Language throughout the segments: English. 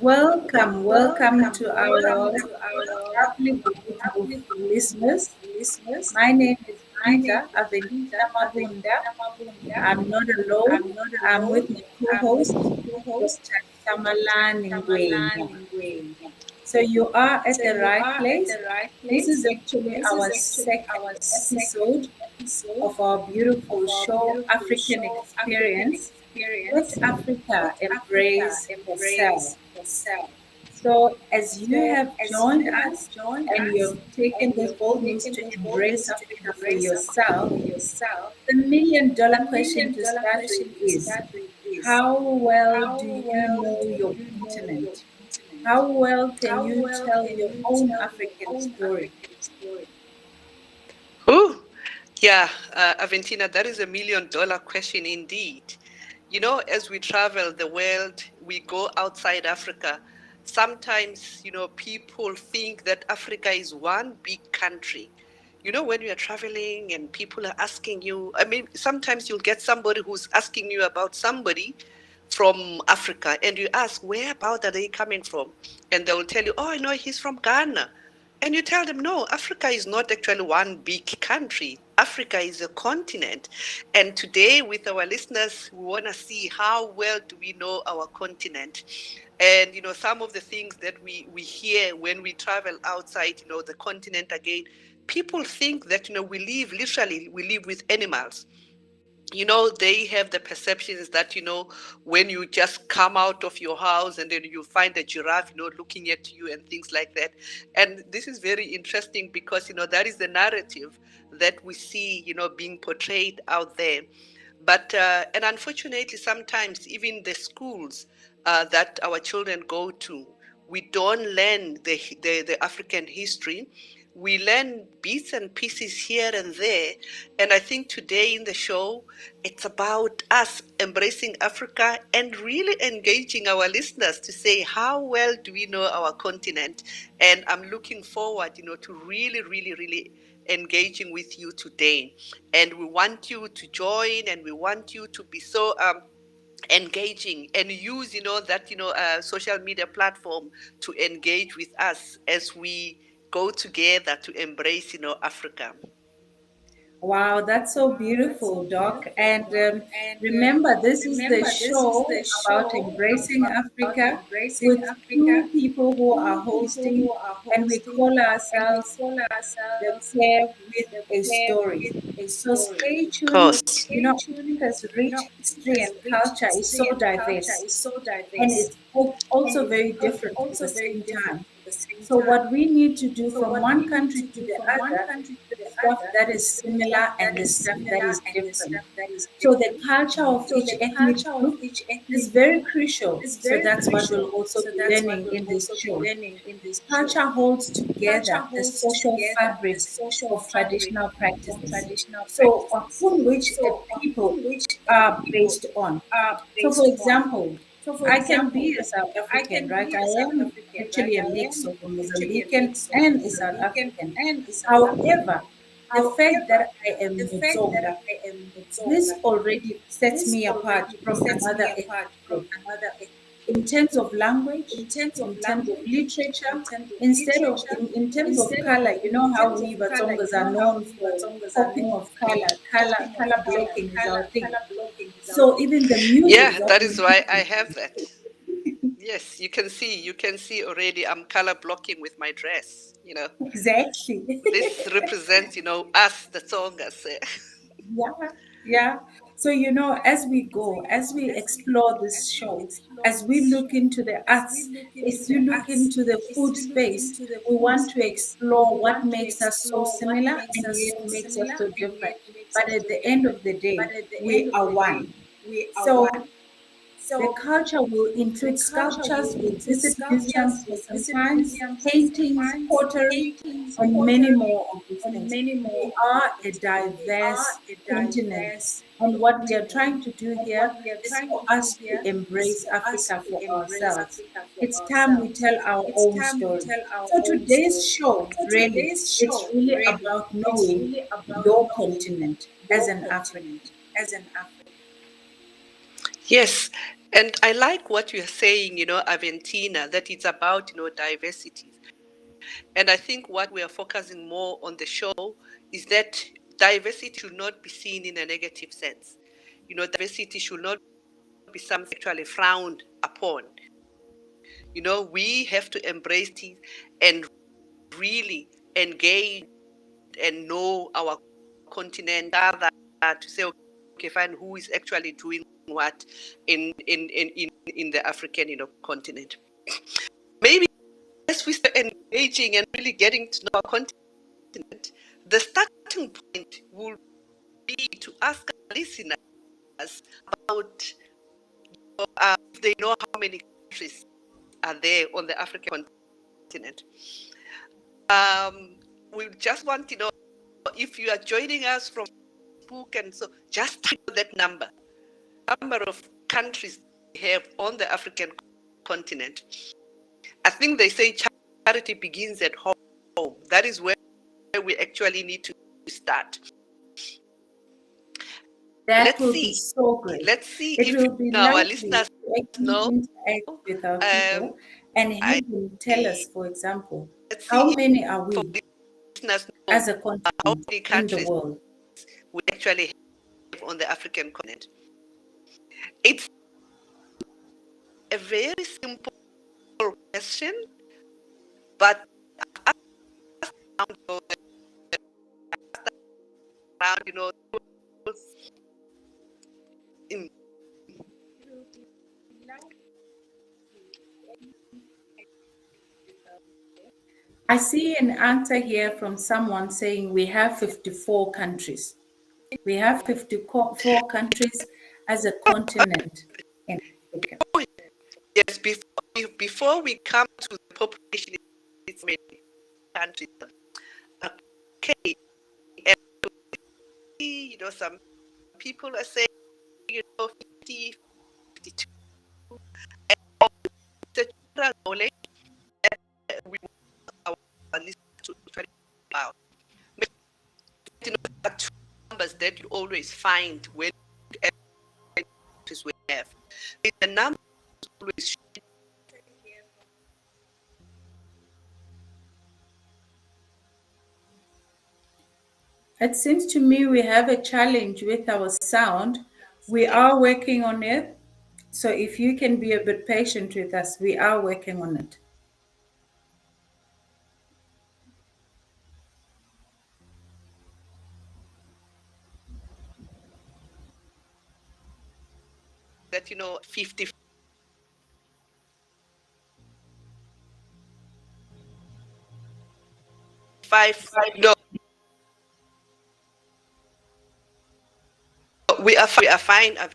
Welcome to our lovely, beautiful listeners. My name is Aventina Mabunda. I'm not alone. I'm with my co-host, Dr. Shamalan Ngwenya. So you are at the right place. This is actually our second episode of our beautiful show, African Experience. Let Africa embrace herself. So, as you have joined us and you have taken this bold moves to embrace Africa for yourself, the million-dollar question to start with is, how well do you know your continent? How well can you tell your own African story? Oh, yeah, Aventina, that is $1 million question indeed. As we travel the world, we go outside Africa. Sometimes, people think that Africa is one big country. When you are traveling and people are asking you, I mean, sometimes you'll get somebody who's asking you about somebody from Africa, and you ask, where about are they coming from? And they will tell you, oh, I know he's from Ghana. And you tell them, no, Africa is not actually one big country. Africa is a continent. And today, with our listeners, we want to see how well do we know our continent. And, some of the things that we hear when we travel outside, the continent again, people think that, we live with animals. They have the perceptions that, when you just come out of your house and then you find a giraffe, looking at you and things like that. And this is very interesting because, that is the narrative that we see, being portrayed out there. But, and unfortunately, sometimes even the schools that our children go to, we don't learn the African history. We learn bits and pieces here and there. And I think today in the show, it's about us embracing Africa and really engaging our listeners to say, how well do we know our continent? And I'm looking forward, to really, really, really engaging with you today. And we want you to join and we want you to be so engaging and use that social media platform to engage with us as we go together to embrace Africa. Wow, that's so beautiful, Doc. And remember, this is the show about embracing Africa with two people who are hosting, and we call ourselves the pair with a story. So stay Of tuned. course. Africa's rich history and culture is so diverse, and it's also very different at the same time. So what we need to do from one country to the other, the stuff that is similar and the stuff that is different. So the culture of each ethnic group is very crucial. So that's what we'll also be learning in this show. Culture holds together the social fabric of traditional practices. So upon which a people are based on. So for example, I can be a South African, right? I am actually a mix of a Mozambican and a South African. However, the fact that I am Mutsonga, this already sets me apart from another ethnic group in terms of language, in terms of literature, in terms of color. You know how we Batongas are known for popping of color blocking is our thing. So even the music Yeah, that that we is why I listen have that. Yes, you can see already I'm color blocking with my dress. to. Exactly. This represents, us, the Tsongas. Yeah, yeah. So, as we go, as we explore this show, as we look into the arts, as you look into the food space, we want to explore what makes us so similar and yet makes us so different. But at the end of the day, we are one. So, the culture will include sculptures, we'll visit museums for some times, paintings, pottery, and many more of these things. We are a diverse continent. And what we are trying to do here is for us to embrace Africa for ourselves. It's time we tell our own story. So today's show, really, it's really about knowing your continent as an African. Yes. And I like what you're saying, Aventina, that it's about, diversity. And I think what we are focusing more on the show is that diversity should not be seen in a negative sense. Diversity should not be something actually frowned upon. We have to embrace it and really engage and know our continent rather to say, okay, fine, who is actually doing what in the African, continent. Maybe as we start engaging and really getting to know our continent, the starting point will be to ask our listeners about if they know how many countries are there on the African continent. We just want to know if you are joining us from Facebook, and so just type that number of countries we have on the African continent. I think they say charity begins at home. That is where we actually need to start. That will be so great. Let's see it if will be our lovely listeners to actually know. interact with our people and have them tell us, for example, how many are we as a continent in the world? We actually have on the African continent. It's a very simple question, but around, in I see an answer here from someone saying we have 54 countries. We have 54 countries as a continent in Africa. Yes, before we come to the population, it's many countries. Okay, and some people are saying, 50, 52. And the general knowledge that we want our listeners to try about. There are two numbers that you always find when we have. The number always. It seems to me we have a challenge with our sound. We are working on it. So if you can be a bit patient with us, we are working on it. That 55. No, we are fine, Aventina.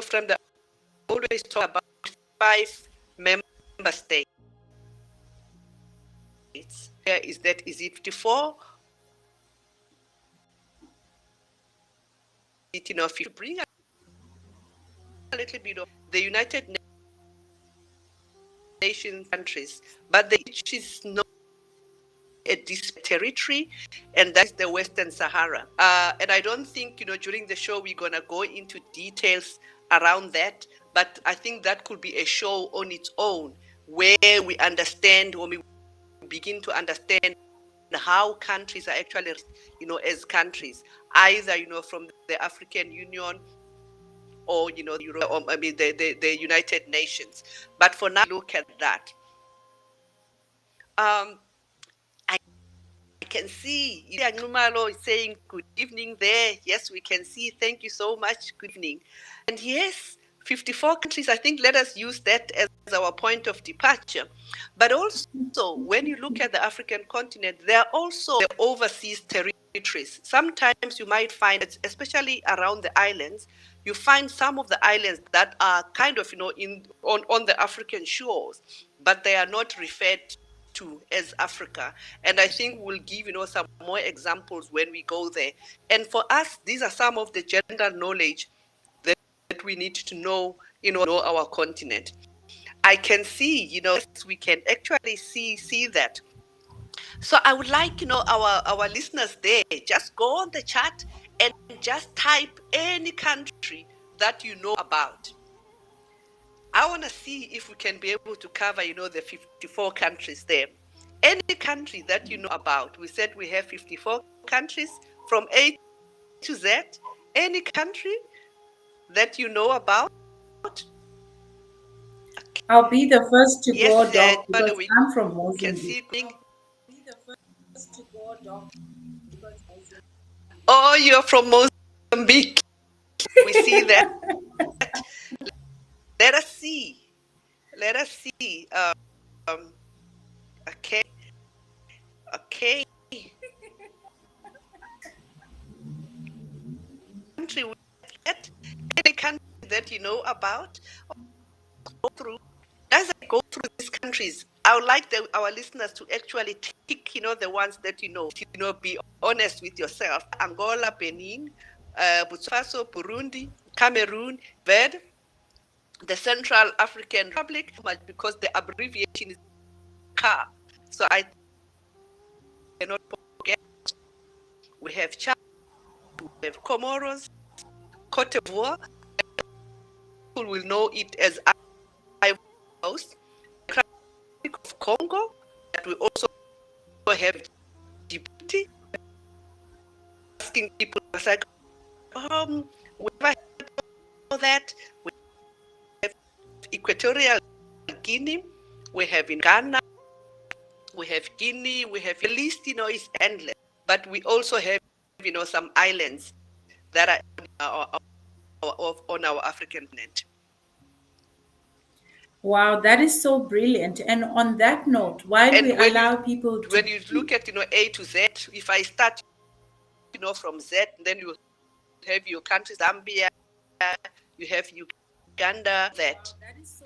From the always talk about 5 member states. Here is it 54? If you bring a little bit of the United Nations countries, but which is not a territory, and that's the Western Sahara. And I don't think during the show we're gonna go into details around that, but I think that could be a show on its own where we understand, when we begin to understand how countries are actually, as countries, either from the African Union or Europe, or the United Nations. But for now, look at that. I can see Numalo is saying good evening there. Yes, we can see. Thank you so much. Good evening. And yes, 54 countries. I think let us use that as our point of departure. But also, when you look at the African continent, there are also the overseas territories. Sometimes you might find, especially around the islands, you find some of the islands that are kind of on the African shores, but they are not referred to as Africa. And I think we'll give some more examples when we go there. And for us, these are some of the general knowledge that we need to know our continent. I can see we can actually see that. So I would like our listeners there, just go on the chat and just type any country that you know about. I want to see if we can be able to cover, the 54 countries there. Any country that you know about. We said we have 54 countries from A to Z. Any country that you know about. I'll be the first to Yes, go, Doc, because we I'm from can Mozambique. see. Oh, you're from Mozambique. We see that. Let us see. Let us see. Okay. Okay. Country any country that you know about, go through. As I go through these countries, I would like our listeners to actually tick, the ones that be honest with yourself. Angola, Benin, Burkina Faso, Burundi, Cameroon, Ved, the Central African Republic, because the abbreviation is CAR. So I cannot forget. We have Chad, we have Comoros, Cote d'Ivoire. People will know it as Ivory Coast, Republic of Congo, that we also have Djibouti. Asking people, it's like, we never know that. We have Equatorial Guinea, we have in Ghana, we have Guinea, we have, the list, is endless. But we also have, some islands that are on our African continent. Wow, that is so brilliant. And on that note, while we And allow people when to you look at, A to Z, if I start, from Z, then you have your country, Zambia, you have Uganda, that. Wow, that is so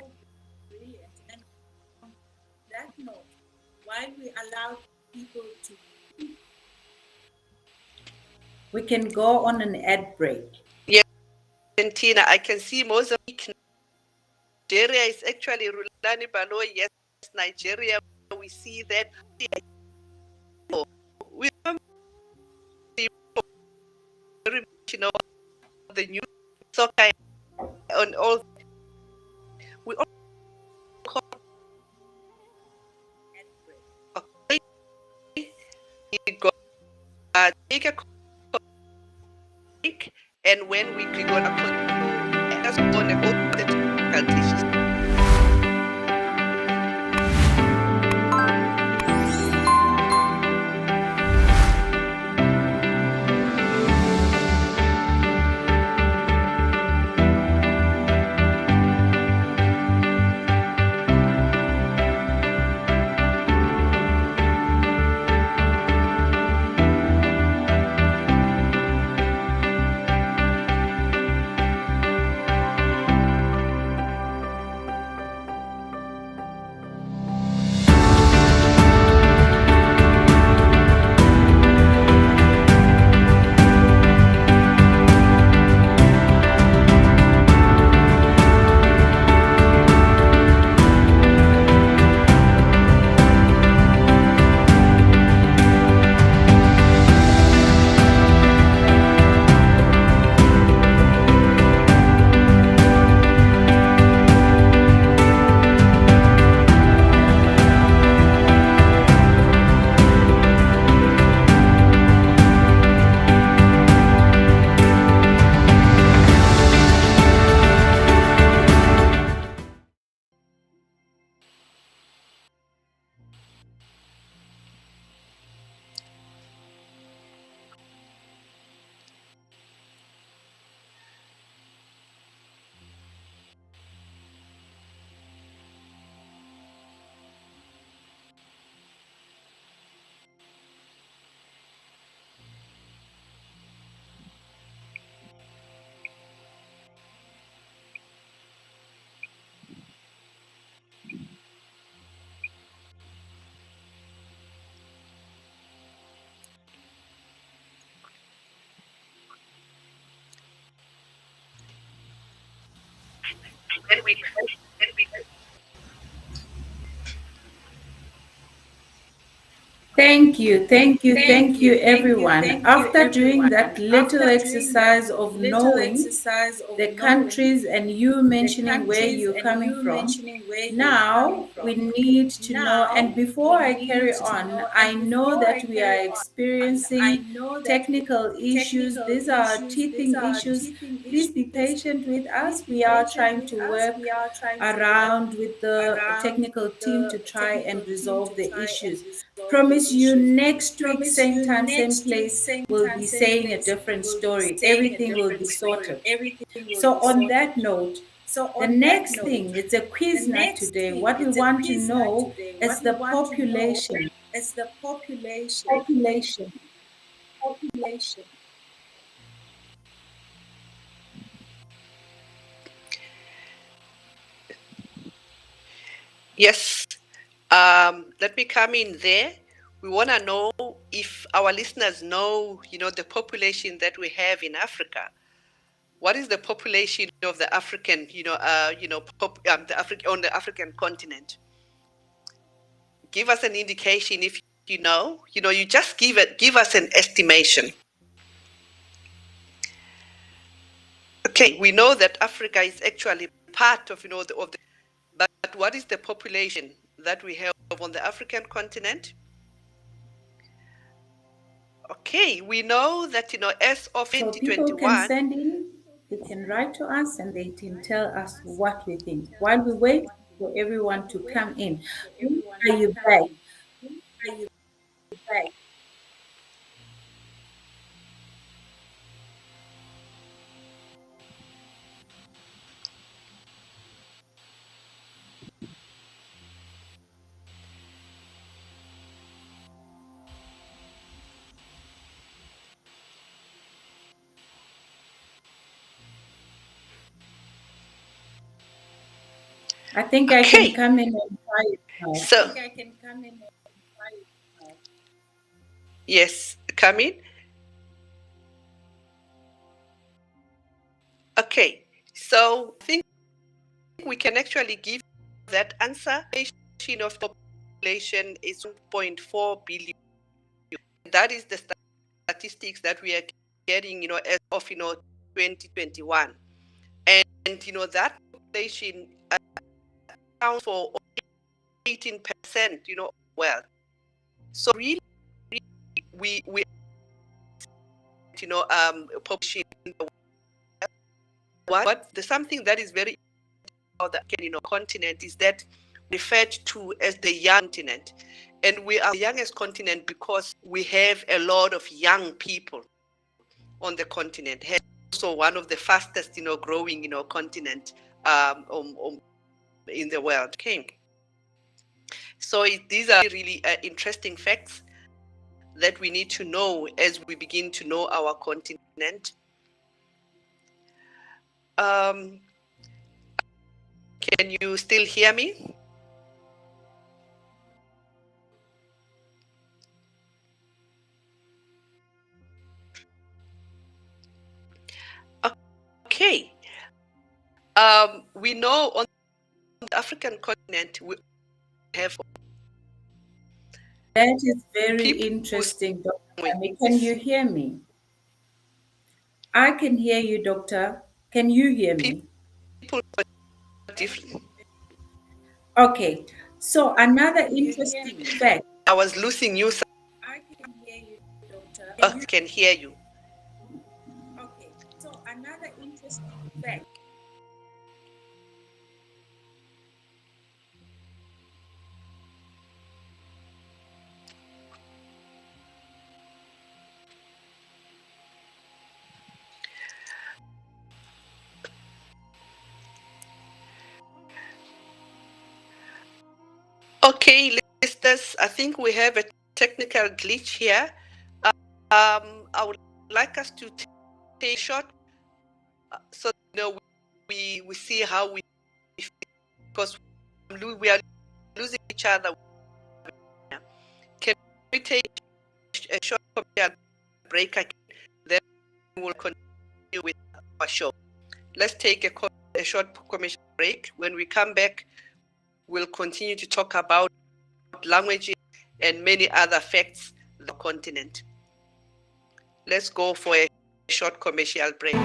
brilliant. And on that note, while we allow people to, we can go on an ad break. Yes, Argentina, I can see Mozambique. Nigeria is actually Rulani Balo. Yes, Nigeria, we see that. We remember very much, the new soccer on all. We all call okay. We go take a break, and when we're gonna continue, just gonna go to the countries. When we Thank you, everyone. After doing that little exercise of knowing the countries and you mentioning where you're coming from, now we need to know. And before I carry on, I know that we are experiencing technical issues. These are teething issues. Please be patient with us. We are trying to work around with the technical team to try and resolve the issues. Promise you next week, same time, same place, we'll be saying a different story. Everything will be sorted. So, on that note, the next thing is a quiz night today. What we want to know is the population. Population. Yes. Let me come in there. We want to know if our listeners know, the population that we have in Africa. What is the population of the African, on the African continent? Give us an indication if you know. You just give us an estimation. Okay, we know that Africa is actually part of, but what is the population that we have on the African continent? Okay, we know that, as of So people can 2021, send in, they can write to us and they can tell us what we think. While we wait for everyone to come in, when are you back? I think I can okay, come in and try it now. so yes, come in. Okay, so I think we can actually give that answer. Population of population is 1.4 billion. That is the statistics that we are getting, as of 2021, and that population accounts for 18%. Well, so really, we population. What the something that is very about the continent is that referred to as the young continent, and we are the youngest continent because we have a lot of young people on the continent. Hence, also one of the fastest growing continent in the world. Okay, so these are really interesting facts that we need to know as we begin to know our continent. Can you still hear me? Okay. We know on the African continent we have That is very people who interesting, Dr. with Hlami. Can you hear me? I can hear you, Doctor. Can you hear me? people different. Okay. So another interesting fact. I was losing you. I can hear you. Okay, listeners, I think we have a technical glitch here. I would like us to take a short, so we see how we, because we are losing each other. Can we take a short commercial break? Then we'll continue with our show. Let's take a short commercial break. When we come back, we'll continue to talk about languages and many other facts the continent. Let's go for a short commercial break.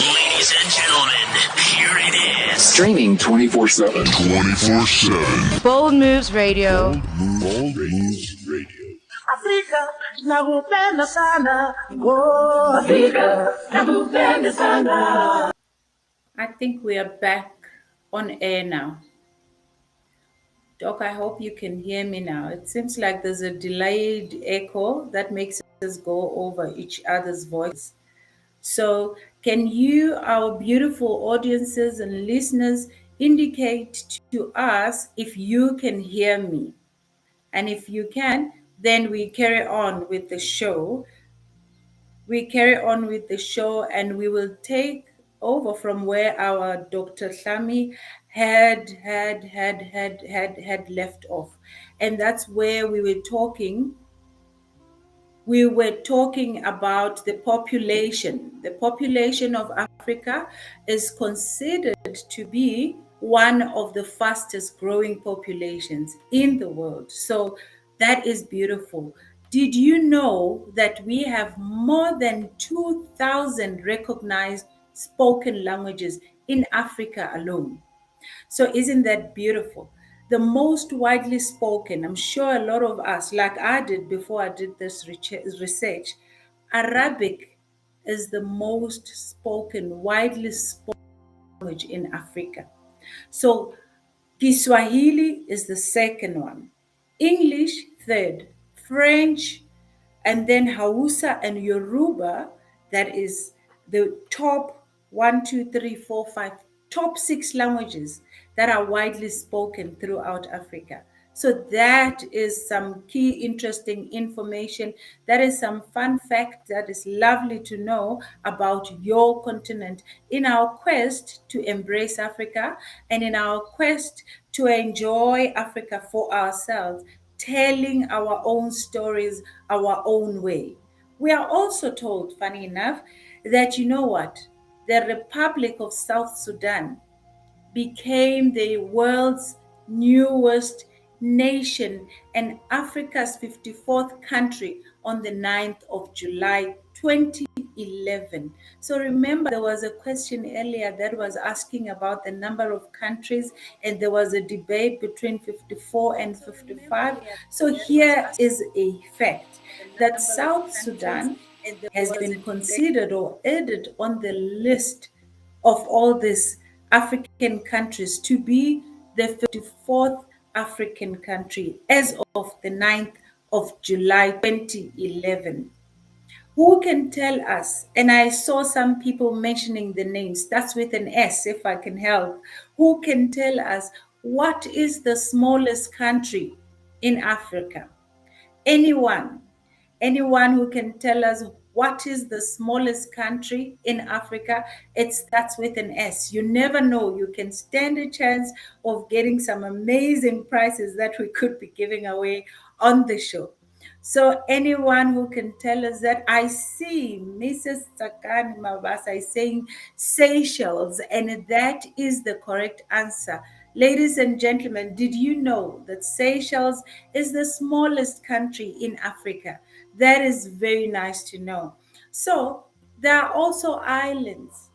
Ladies and gentlemen, here it is. Streaming 24/7. 24/7. Bold Moves Radio. Bold Moves Radio. Afrika nakupenda sana. Oh, Afrika nakupenda sana. I think we are back on air now. Doc, I hope you can hear me now. It seems like there's a delayed echo that makes us go over each other's voices. So, can you, our beautiful audiences and listeners, indicate to us if you can hear me? And if you can, then we carry on with the show. And we will take over from where our Dr. Hlami had left off. And that's where we were talking about the population. The population of Africa is considered to be one of the fastest growing populations in the world. So that is beautiful. Did you know that we have more than 2,000 recognized spoken languages in Africa alone? So isn't that beautiful? The most widely spoken, I'm sure a lot of us, like I did before I did this research, Arabic is the most spoken, widely spoken language in Africa. So Kiswahili is the second one, English third, French, and then Hausa and Yoruba, that is the top 1, 2, 3, 4, 5, top 6 languages that are widely spoken throughout Africa. So that is some key interesting information. That is some fun fact that is lovely to know about your continent in our quest to embrace Africa and in our quest to enjoy Africa for ourselves, telling our own stories our own way. We are also told, funny enough, that you know what? The Republic of South Sudan became the world's newest nation and Africa's 54th country on the 9th of July 2011. So remember, there was a question earlier that was asking about the number of countries, and there was a debate between 54 and 55. So here is a fact that South Sudan has been considered or added on the list of all these African countries to be the 54th African country as of the 9th of July 2011. Who can tell us? And I saw some people mentioning the names, that's with an S if I can help. Who can tell us what is the smallest country in Africa? Anyone? Anyone who can tell us what is the smallest country in Africa? It starts with an S. You never know. You can stand a chance of getting some amazing prizes that we could be giving away on the show. So anyone who can tell us that, I see Mrs. Sakani Mabasa is saying Seychelles, and that is the correct answer. Ladies and gentlemen, did you know that Seychelles is the smallest country in Africa? That is very nice to know. So there are also islands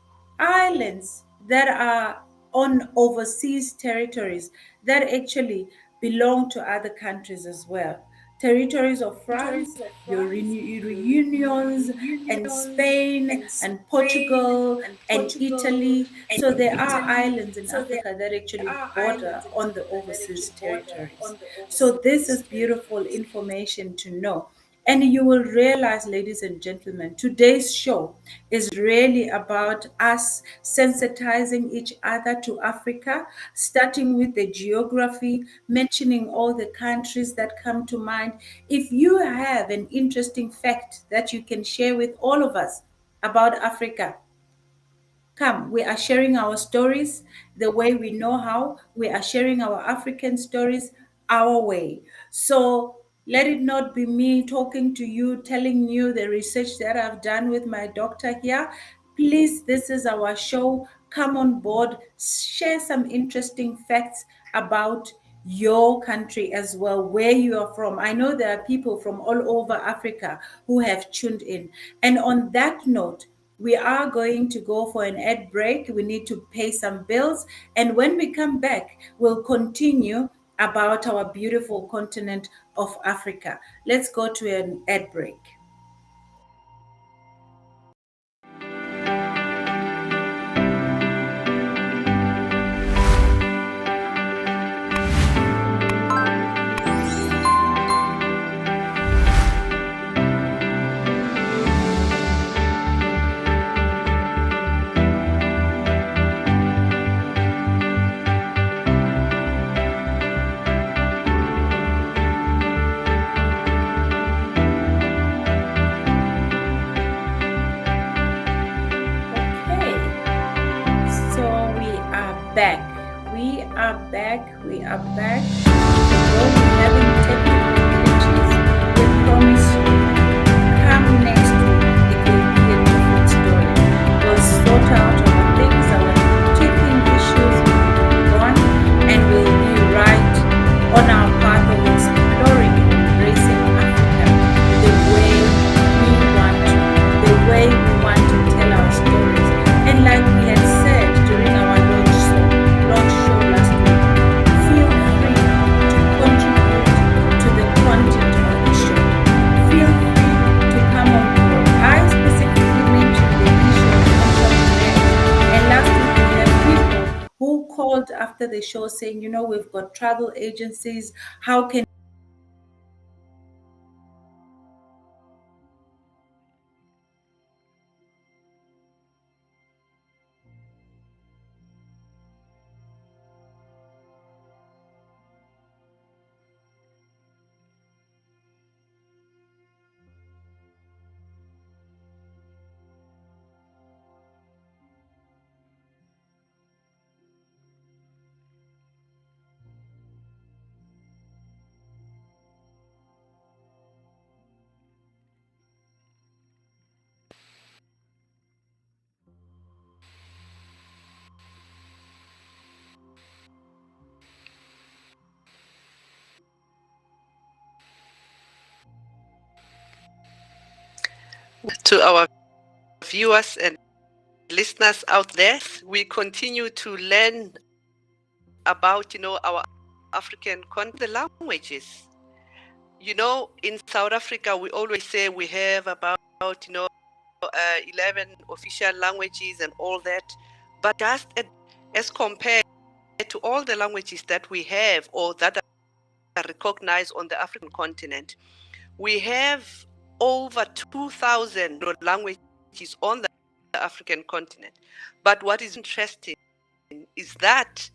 that are on overseas territories that actually belong to other countries as well. Territories of France, your reunions, and Spain, and Portugal, and Italy. So there are islands in Africa that actually border on the overseas territories. So this is beautiful information to know. And you will realize, ladies and gentlemen, today's show is really about us sensitizing each other to Africa, starting with the geography, mentioning all the countries that come to mind. If you have an interesting fact that you can share with all of us about Africa, come, we are sharing our stories the way we know how. We are sharing our African stories our way. So let it not be me talking to you, telling you the research that I've done with my doctor here. Please, this is our show. Come on board, share some interesting facts about your country as well, where you are from. I know there are people from all over Africa who have tuned in. And on that note, we are going to go for an ad break. We need to pay some bills. And when we come back, we'll continue about our beautiful continent of Africa. Let's go to an ad break. Okay, so we are back. We are back. We are back. Though we're having technical glitches, we promise you, come next week, it will be a different story. We'll sort out our things, our teething issues will be gone, and we'll be right on our path of exploring and embracing Africa the way we want to, the way we want to tell our stories. And like we had said during our launch show last week, feel free to contribute to the content of the show. Feel free to come on board. I specifically mentioned the issue of contract men. And last week we had people who called after the show saying, we've got travel agencies. How can To our viewers and listeners out there, we continue to learn about, our African the languages. In South Africa, we always say we have about, 11 official languages and all that. But just as compared to all the languages that we have or that are recognized on the African continent, we have over 2,000 languages on the African continent. But what is interesting is that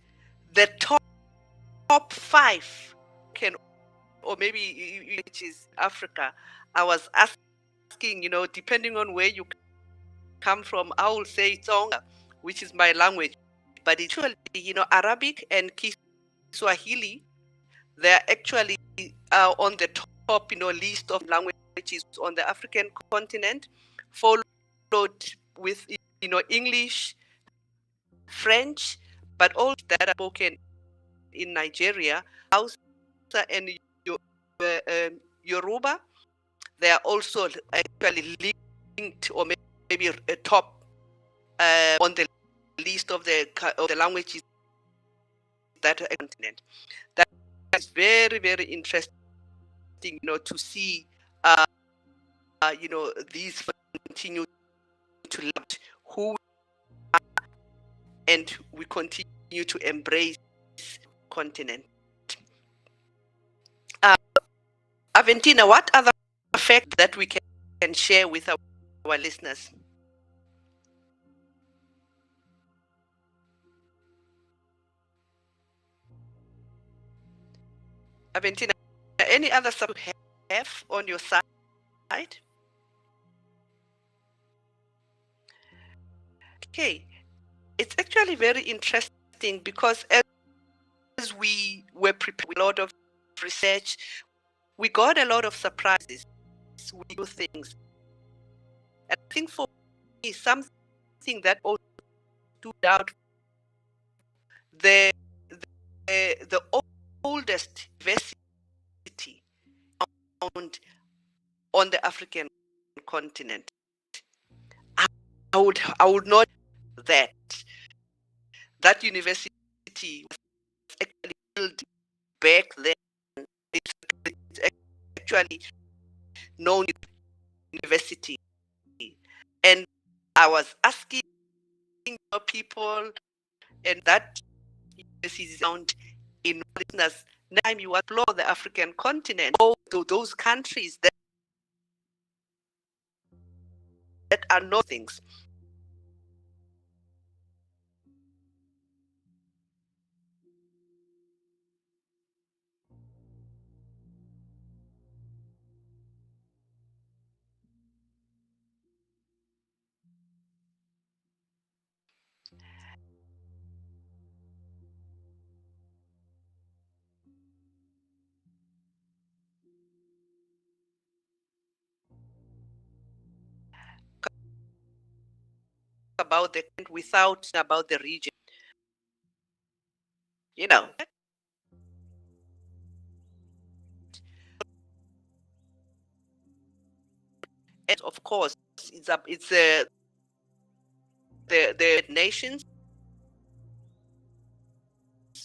the top 5 can, or maybe which is Africa. I was asking, depending on where you come from, I will say Tsonga, which is my language, but it's actually, Arabic and Kiswahili. They're actually on the top, list of languages on the African continent, followed with, English, French, but all that are spoken in Nigeria, Hausa and Yoruba. They are also actually linked, or maybe a top on the list of the languages that are continent. That is very, very interesting, to see, these continue to love who we are, and we continue to embrace continent. Aventina, what other fact that we can share with our listeners? Aventina, any other stuff you have on your side? Okay, it's actually very interesting because as we were preparing a lot of research, we got a lot of surprises with new things. And I think for me, something that also stood out, the the oldest university found on the African continent. I would not that that university was actually built back then. It's actually known university, and I was asking people, and that university is found in listeners. Next time you explore the African continent, go to those countries that are not things. About the without about the region, you know. And of course, it's the nations,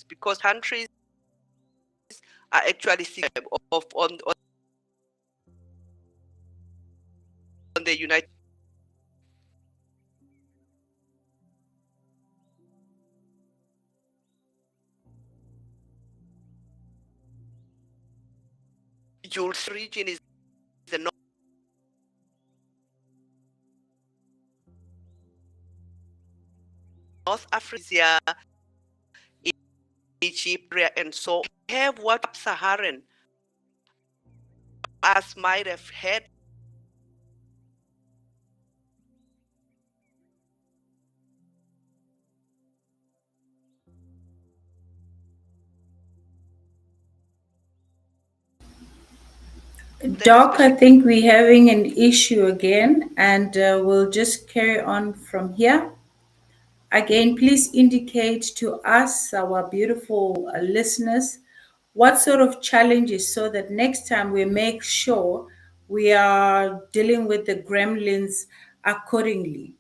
because countries are actually on the United. Jules region is the North Africa, Egypt, and so have what Saharan us might have had. Doc, I think we're having an issue again, and we'll just carry on from here. Again, please indicate to us, our beautiful listeners, what sort of challenges, so that next time we make sure we are dealing with the gremlins accordingly.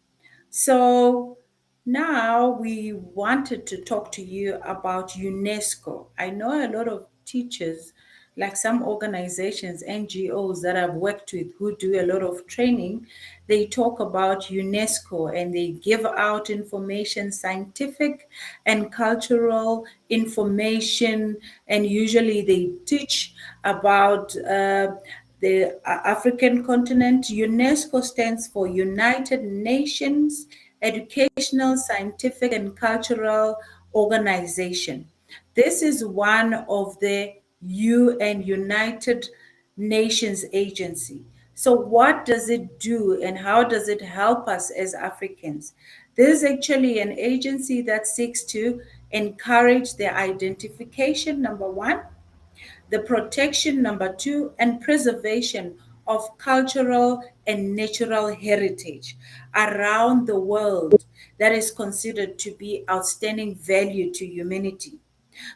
So now we wanted to talk to you about UNESCO. I know a lot of teachers, like some organizations, NGOs that I've worked with who do a lot of training, they talk about UNESCO and they give out information, scientific and cultural information, and usually they teach about the African continent. UNESCO stands for United Nations Educational, Scientific, and Cultural Organization. This is one of the UN, United Nations agency. So what does it do and how does it help us as Africans? This is actually an agency that seeks to encourage the identification, number one, the protection, number two, and preservation of cultural and natural heritage around the world that is considered to be outstanding value to humanity.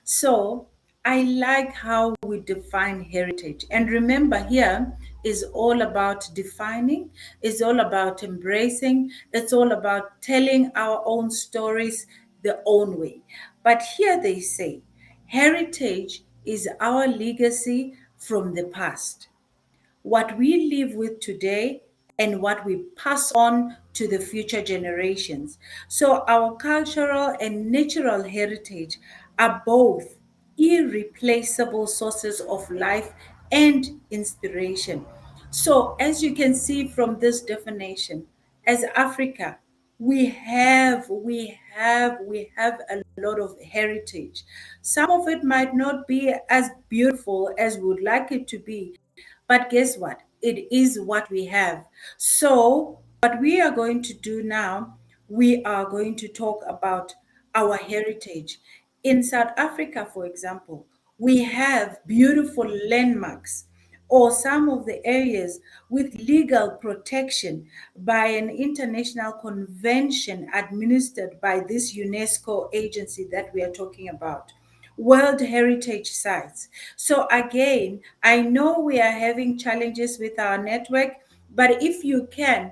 So I like how we define heritage. And remember, here is all about defining, it's all about embracing, it's all about telling our own stories the own way. But here they say, heritage is our legacy from the past, what we live with today and what we pass on to the future generations. So, our cultural and natural heritage are both irreplaceable sources of life and inspiration. So, as you can see from this definition, as Africa, we have a lot of heritage. Some of it might not be as beautiful as we would like it to be, but guess what? It is what we have. So, what we are going to do now, we are going to talk about our heritage. In South Africa, for example, we have beautiful landmarks or some of the areas with legal protection by an international convention administered by this UNESCO agency that we are talking about. World Heritage Sites. So, again, I know we are having challenges with our network, but if you can,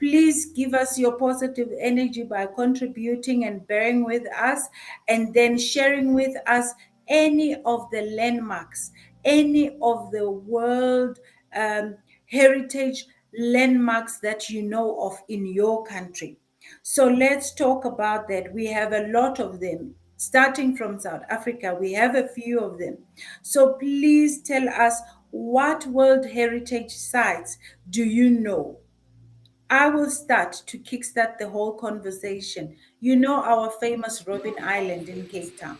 please give us your positive energy by contributing and bearing with us, and then sharing with us any of the landmarks, any of the world um, heritage landmarks that you know of in your country. So let's talk about that. We have a lot of them. Starting from South Africa, we have a few of them. So please tell us, what World Heritage sites do you know? I will start to kickstart the whole conversation. You know our famous Robben Island in Cape Town.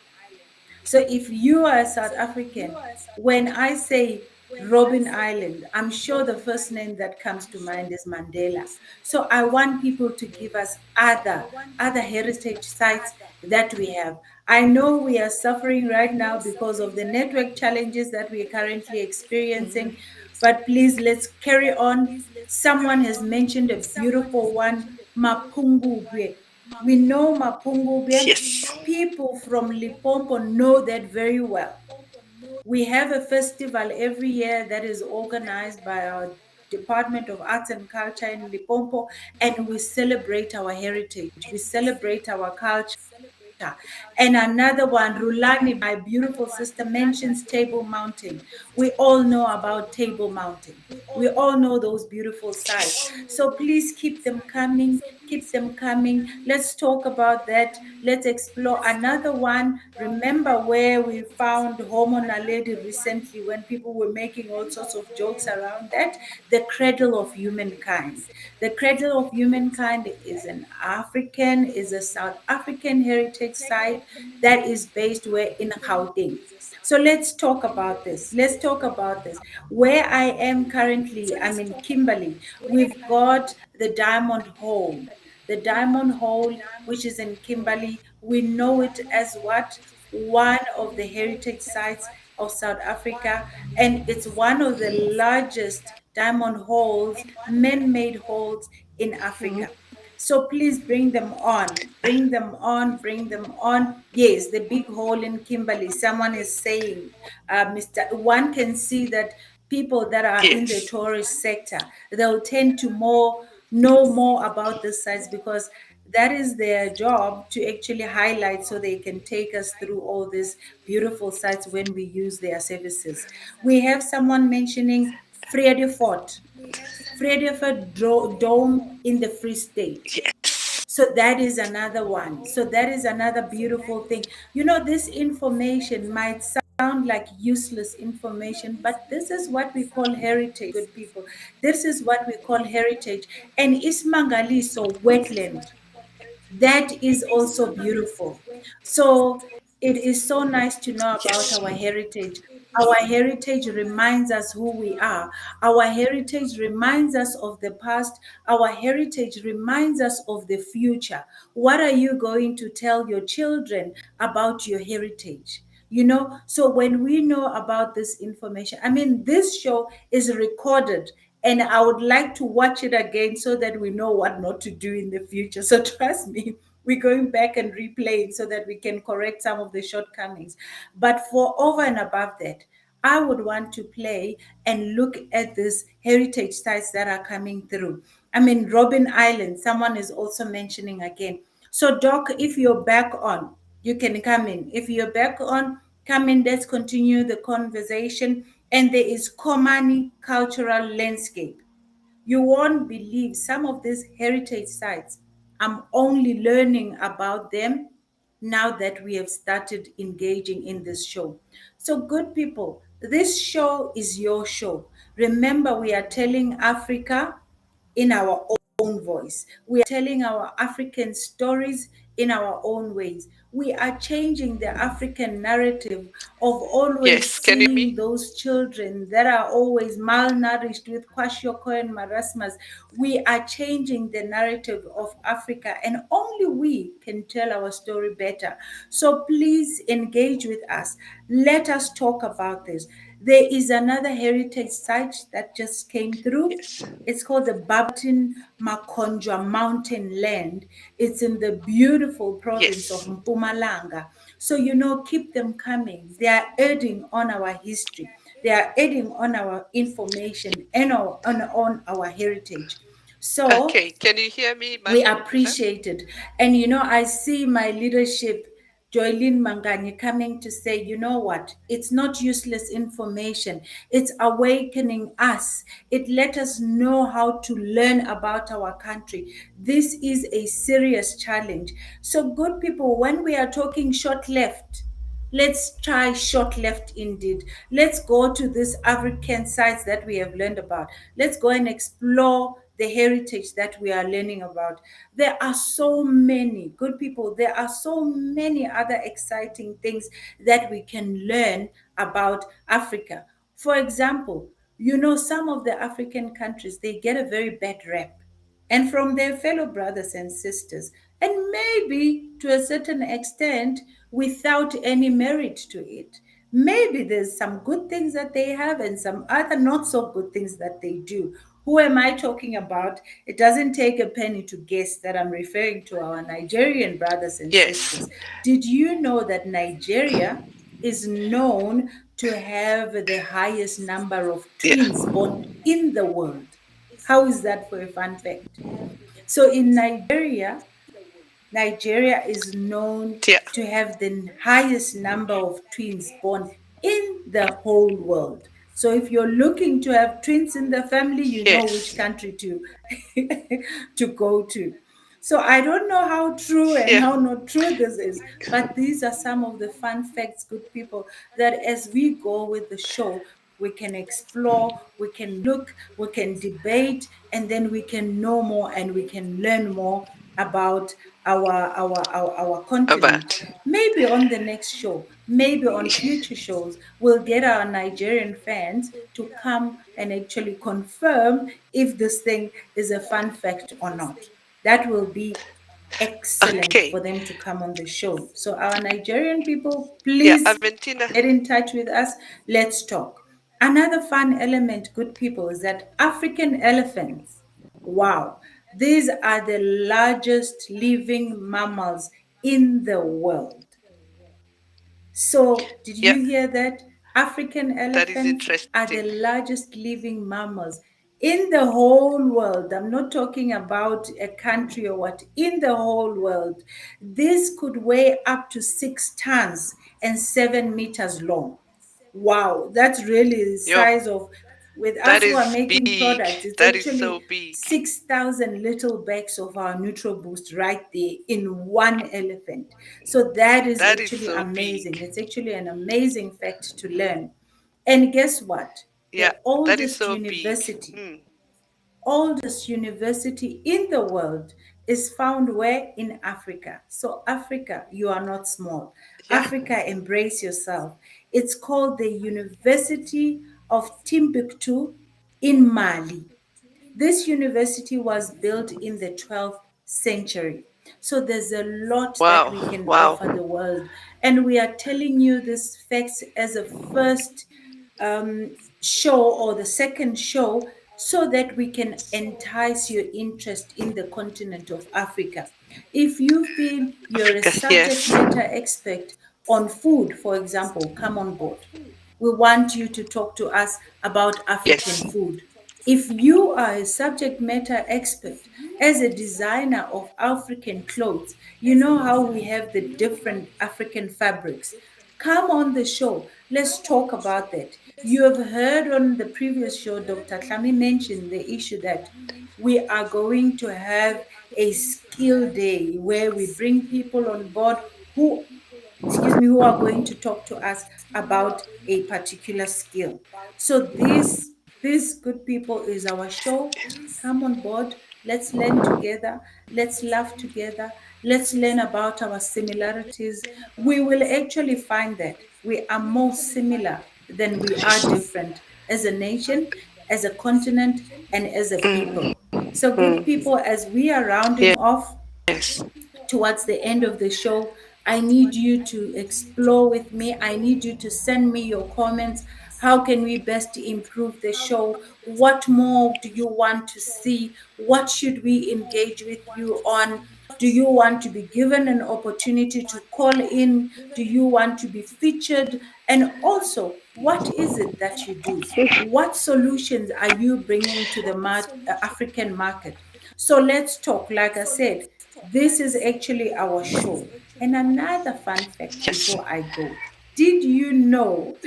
So if you are a South African, when I say Robben Island, I'm sure the first name that comes to mind is Mandela. So I want people to give us other heritage sites that we have. I know we are suffering right now because of the network challenges that we are currently experiencing, but please let's carry on. Someone has mentioned a beautiful one, Mapungubwe. We know Mapungubwe. Yes. People from Limpopo know that very well. We have a festival every year that is organized by our Department of Arts and Culture in Limpopo, and we celebrate our heritage. We celebrate our culture. And another one, Rulani, my beautiful sister, mentions Table Mountain. We all know about Table Mountain. We all know those beautiful sites. Yes. So please keep them coming, keep them coming. Let's talk about that. Let's explore another one. Remember where we found Homo naledi recently when people were making all sorts of jokes around that? The cradle of humankind. The cradle of humankind is an African, is a South African heritage site that is based where in Gauteng. So let's talk about this. Let's talk about this. Where I am currently, I'm in Kimberley. We've got the Diamond Hole. The Diamond Hole, which is in Kimberley, we know it as what? One of the heritage sites of South Africa, and it's one of the largest diamond holes, man made holes in Africa. So please bring them on, bring them on, bring them on. Yes, the big hole in Kimberley. Someone is saying, Mr. One can see that people that are in the Yes. tourist sector, they'll tend to know more about this sites because that is their job to actually highlight so they can take us through all these beautiful sites when we use their services. We have someone mentioning Fredefort. Fredefort Dome in the Free State. Yes. So that is another one. So that is another beautiful thing. You know, this information might sound like useless information, but this is what we call heritage, good people. This is what we call heritage. And Ismangaliso wetland, that is also beautiful. So it is so nice to know about Yes. our heritage. Our heritage reminds us who we are. Our heritage reminds us of the past. Our heritage reminds us of the future. What are you going to tell your children about your heritage? You know, so when we know about this information, I mean, this show is recorded and I would like to watch it again so that we know what not to do in the future. So trust me, we're going back and replaying so that we can correct some of the shortcomings. But for over and above that, I would want to play and look at these heritage sites that are coming through. I mean, Robben Island, someone is also mentioning again. So, Doc, if you're back on, you can come in. If you're back on, come in. Let's continue the conversation. And there is Komani Cultural Landscape. You won't believe some of these heritage sites. I'm only learning about them now that we have started engaging in this show. So, good people, This show is your show. Remember, we are telling Africa in our own voice. We are telling our African stories in our own ways. We are changing the African narrative of always Yes, can you hear seeing me? those children that are always malnourished with kwashiorkor and marasmus. We are changing the narrative of Africa, and only we can tell our story better. So please engage with us. Let us talk about this. There is another heritage site that just came through. Yes. It's called the Barberton Makonjwa Mountain Land. It's in the beautiful province of Yes. Mpumalanga. So, keep them coming. They are adding on our history. They are adding on our information and on our heritage. So, Okay, can you hear me, we Marsha? appreciate it. And I see my leadership, Joylene Mangani, coming to say, you know what? It's not useless information. It's awakening us. It let us know how to learn about our country. This is a serious challenge. So, good people, when we are talking short left, let's try short left indeed. Let's go to these African sites that we have learned about. Let's go and explore the heritage that we are learning about. There are so many good people. There are so many other exciting things that we can learn about Africa. For example, some of the African countries, they get a very bad rep and from their fellow brothers and sisters, and maybe to a certain extent without any merit to it. Maybe there's some good things that they have and some other not so good things that they do. Who am I talking about? It doesn't take a penny to guess that I'm referring to our Nigerian brothers and Yes. sisters. Did you know that Nigeria is known to have the highest number of Yeah. twins born in the world? How is that for a fun fact? So in Nigeria is known Yeah. to have the highest number of twins born in the whole world. So if you're looking to have twins in the family, you know which Yes. country to to go to. So I don't know how true and Yeah. how not true this is, but these are some of the fun facts, good people, that as we go with the show, we can explore, we can look, we can debate, and then we can know more and we can learn more about our continent. About. Maybe on the next show, maybe on future shows, we'll get our Nigerian fans to come and actually confirm if this thing is a fun fact or not. That will be excellent Okay. for them to come on the show. So, our Nigerian people, Yeah, please Aventina. get in touch with us. Let's talk. Another fun element, good people, is that African elephants, wow, these are the largest living mammals in the world. So, did Yeah, you hear that? African that is elephants are the interesting. largest living mammals in the whole world. I'm not talking about a country or what, in the whole world. This could weigh up to 6 tons and 7 meters long. Wow, that's really the Yo, size of, with that us who are is making big. products, it's That is so actually big. 6,000 little bags of our NutriBoost right there in one elephant. So that is That is actually so amazing. big. It's actually an amazing fact to learn. And guess what? Yeah, The that is oldest so big. university Hmm. oldest university in the world is found where? In Africa. So, Africa, you are not small. Yeah. Africa, embrace yourself. It's called the University of Timbuktu in Mali. This university was built in the 12th century. So there's a lot that Wow. we can Wow. offer the world. And we are telling you these facts as a first show or the second show so that we can entice your interest in the continent of Africa. If you feel you're a Africa, subject yes. matter expert on food, for example, come on board. We want you to talk to us about African Yes. food. If you are a subject matter expert as a designer of African clothes, you know how we have the different African fabrics. Come on the show. Let's talk about that. You have heard on the previous show, Dr. Hlami mentioned the issue that we are going to have a skill day where we bring people on board who excuse me, who are going to talk to us about a particular skill. So this good people is our show. Come on board. Let's learn together. Let's laugh together. Let's learn about our similarities. We will actually find that we are more similar than we are different as a nation, as a continent, and as a people. So, good people, as we are rounding off, Yes. towards the end of the show, I need you to explore with me. I need you to send me your comments. How can we best improve the show? What more do you want to see? What should we engage with you on? Do you want to be given an opportunity to call in? Do you want to be featured? And also, what is it that you do? What solutions are you bringing to the African market? So let's talk. Like I said, this is actually our show. And another fun fact Yes. before I go. Did you know,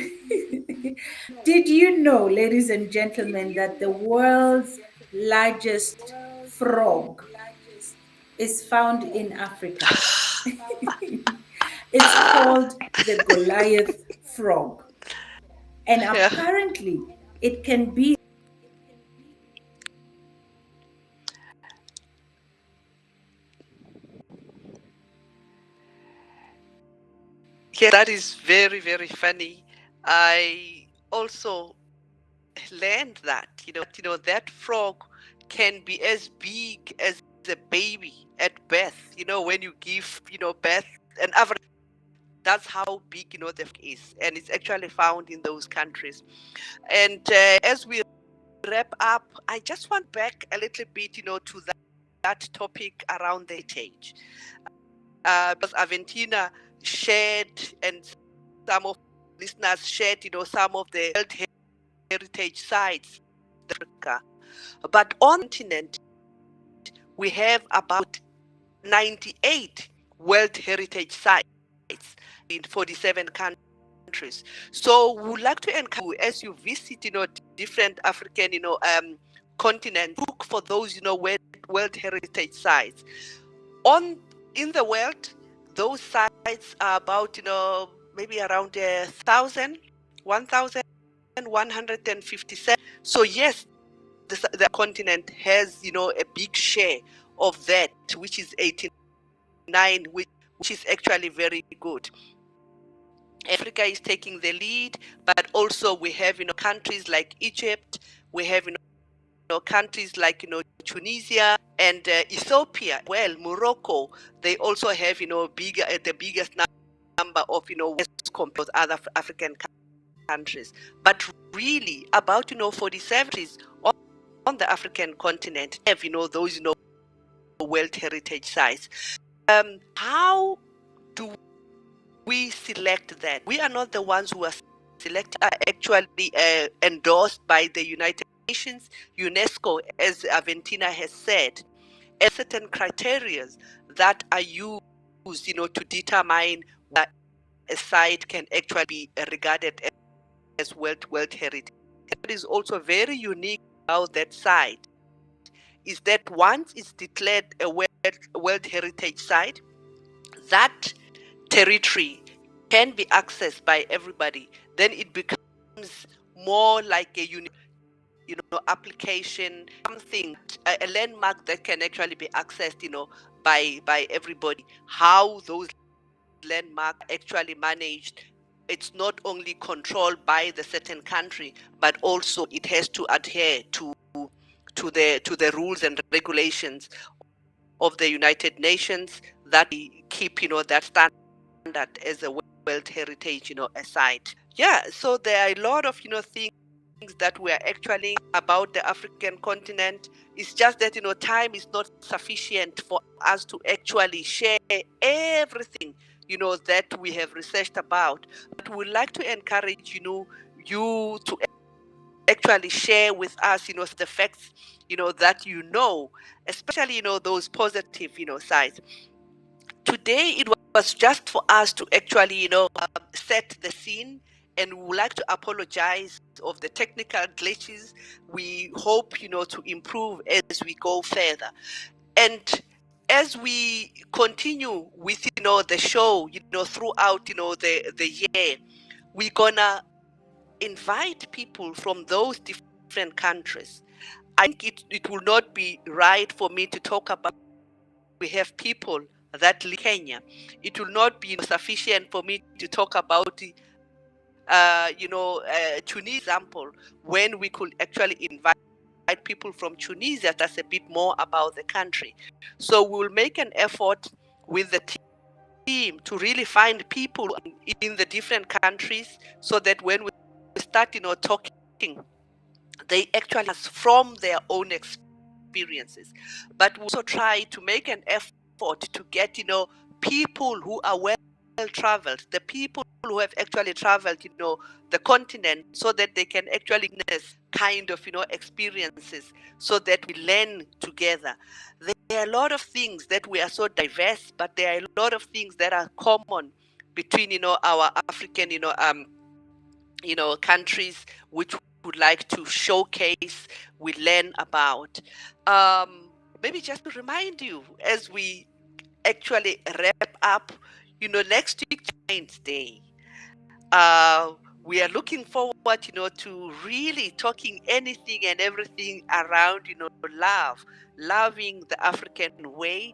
did you know, ladies and gentlemen, that the world's largest frog is found in Africa? It's called the Goliath frog. And Yeah. apparently, it can be. Yeah, that is very, very funny. I also learned that, that frog can be as big as a baby at birth, when you give, birth and average. That's how big, the frog is. And it's actually found in those countries. And as we wrap up, I just want back a little bit, to that topic around the heritage. Because Aventina shared, and some of listeners shared, some of the World Heritage sites in Africa. But on the continent, we have about 98 World Heritage sites in 47 countries. So we would like to encourage you, as you visit, different African, continents, look for those, World Heritage sites. In the world, those sites are about, maybe around 1,157. So yes, the continent has, a big share of that, which is 89, which is actually very good. Africa is taking the lead, but also we have, countries like Egypt, we have, countries like, Tunisia and Ethiopia, well, Morocco, they also have, the biggest number of, West compared to other African countries. But really, about, 47 countries on the African continent have, those, World Heritage sites. How do we select that? We are not the ones who are selected, are actually endorsed by the United Nations, UNESCO, as Aventina has said, and certain criteria that are used, to determine whether a site can actually be regarded as World Heritage. What is also very unique about that site is that once it's declared a World Heritage site, that territory can be accessed by everybody. Then it becomes more like a application, something, a landmark that can actually be accessed, by everybody. How those landmarks are actually managed, it's not only controlled by the certain country, but also it has to adhere to the rules and regulations of the United Nations that keep, that standard as a World Heritage, a site. Yeah, so there are a lot of, things that we are actually about the African continent. It's just that, time is not sufficient for us to actually share everything, that we have researched about. But we'd like to encourage, you to actually share with us, the facts, that especially, those positive, sides. Today, it was just for us to actually, set the scene, and we would like to apologize of the technical glitches. We hope, to improve as we go further. And as we continue with the show throughout the year, we're gonna invite people from those different countries. I think it will not be right for me to talk about we have people that live in Kenya. It will not be sufficient for me to talk about Tunisia example, when we could actually invite people from Tunisia that's a bit more about the country. So we'll make an effort with the team to really find people in the different countries, so that when we start talking, they actually from their own experiences. But we also try to make an effort to get people who are well traveled, the people who have actually traveled the continent, so that they can actually witness kind of experiences, so that we learn together. There are a lot of things that we are so diverse, but there are a lot of things that are common between our African countries, which would like to showcase, we learn about. Maybe just to remind you, as we actually wrap up, next week, Giants Day, uh, we are looking forward, to really talking anything and everything around, loving the African way.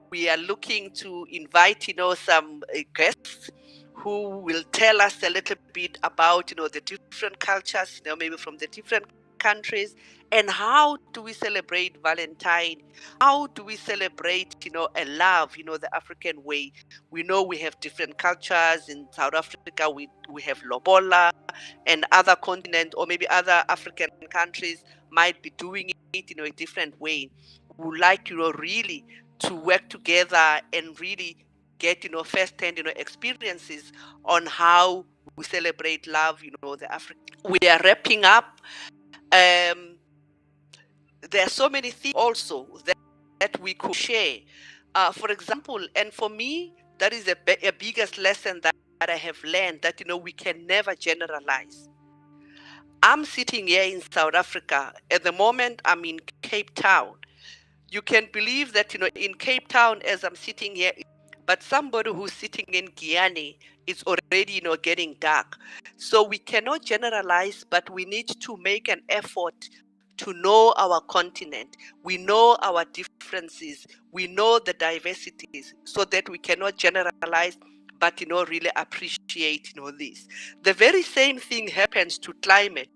We are looking to invite, some guests who will tell us a little bit about, the different cultures, maybe from the different countries, and how do we celebrate Valentine? How do we celebrate, a love, the African way? We know we have different cultures in South Africa. We have Lobola, and other continent or maybe other African countries might be doing it a different way. We would like really to work together and really get first-hand experiences on how we celebrate love. The African. We are wrapping up. Um, there are so many things also that we could share. For example, and for me, that is a biggest lesson that I have learned, that we can never generalize. I'm sitting here in South Africa. At the moment, I'm in Cape Town. You can believe that in Cape Town, as I'm sitting here, but somebody who's sitting in Guyana, it's already getting dark. So we cannot generalize, but we need to make an effort to know our continent. We know our differences. We know the diversities, so that we cannot generalize, but really appreciate this. The very same thing happens to climate.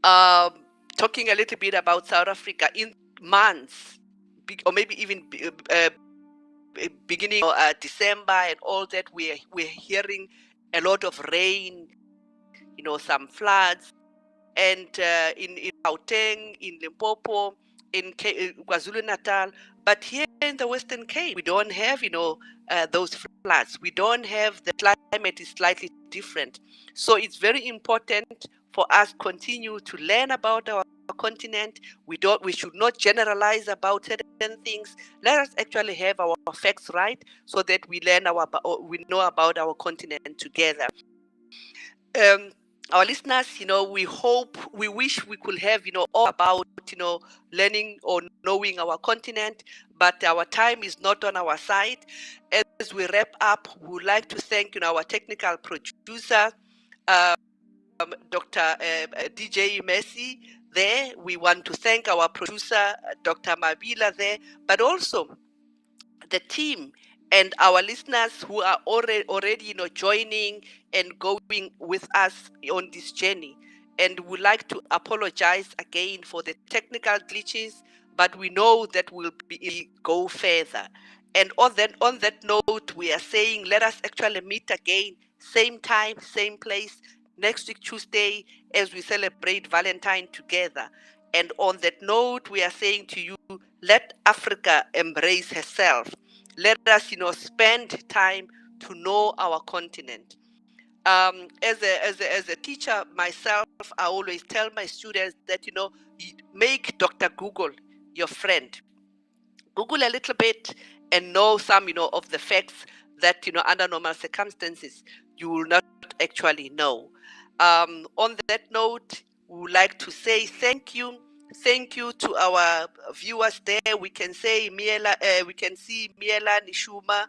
Um, Talking a little bit about South Africa, in months, or maybe even beginning December and all that, we're hearing a lot of rain, some floods, and in Gauteng, in Limpopo, in KwaZulu Natal. But here in the Western Cape, we don't have those floods. We don't have, the climate is slightly different. So it's very important for us continue to learn about our continent. We should not generalize about certain things. Let us actually have our facts right, so that we we know about our continent together. Our listeners, we wish we could have, all about, learning or knowing our continent, but our time is not on our side. As we wrap up, we would like to thank, our technical producer, Dr. DJ Messi there. We want to thank our producer, Dr. Mabila there, but also the team and our listeners who are already joining and going with us on this journey. And we like to apologize again for the technical glitches, but we know that we'll go further. And on that note, we are saying, let us actually meet again, same time, same place, next week Tuesday, as we celebrate Valentine together. And on that note, we are saying to you, let Africa embrace herself. Let us, spend time to know our continent. As a teacher myself, I always tell my students that, make Dr. Google your friend. Google a little bit and know some, of the facts that, under normal circumstances, you will not actually know. On that note, we would like to say thank you Thank you to our viewers there. We can say we can see Miela Nishuma.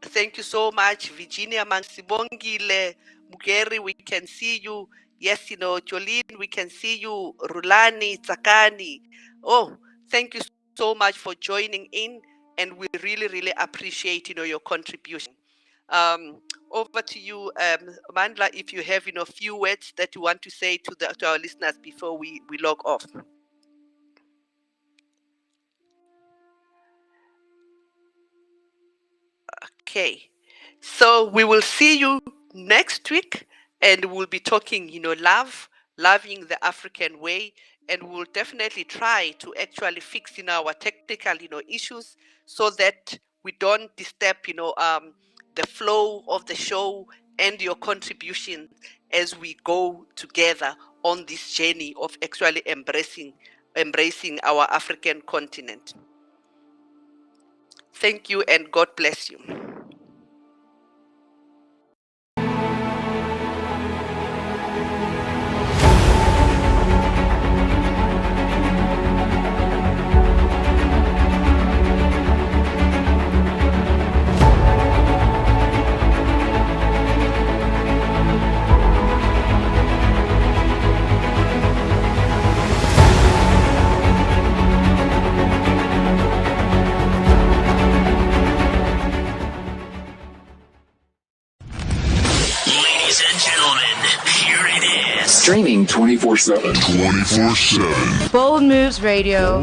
Thank you so much, Virginia Mansibongile Mugeri. We can see you. Yes, Jolene, we can see you. Rulani Takani. Oh, thank you so much for joining in, and we really, really appreciate your contribution. Over to you, Mandla, if you have a few words that you want to say to our listeners before we log off. Okay, so we will see you next week, and we'll be talking, loving the African way, and we'll definitely try to actually fix, our technical, issues, so that we don't disturb, the flow of the show and your contribution as we go together on this journey of actually embracing our African continent. Thank you, and God bless you. Ladies and gentlemen, here it is. Streaming 24/7. 24/7. Bold Moves Radio.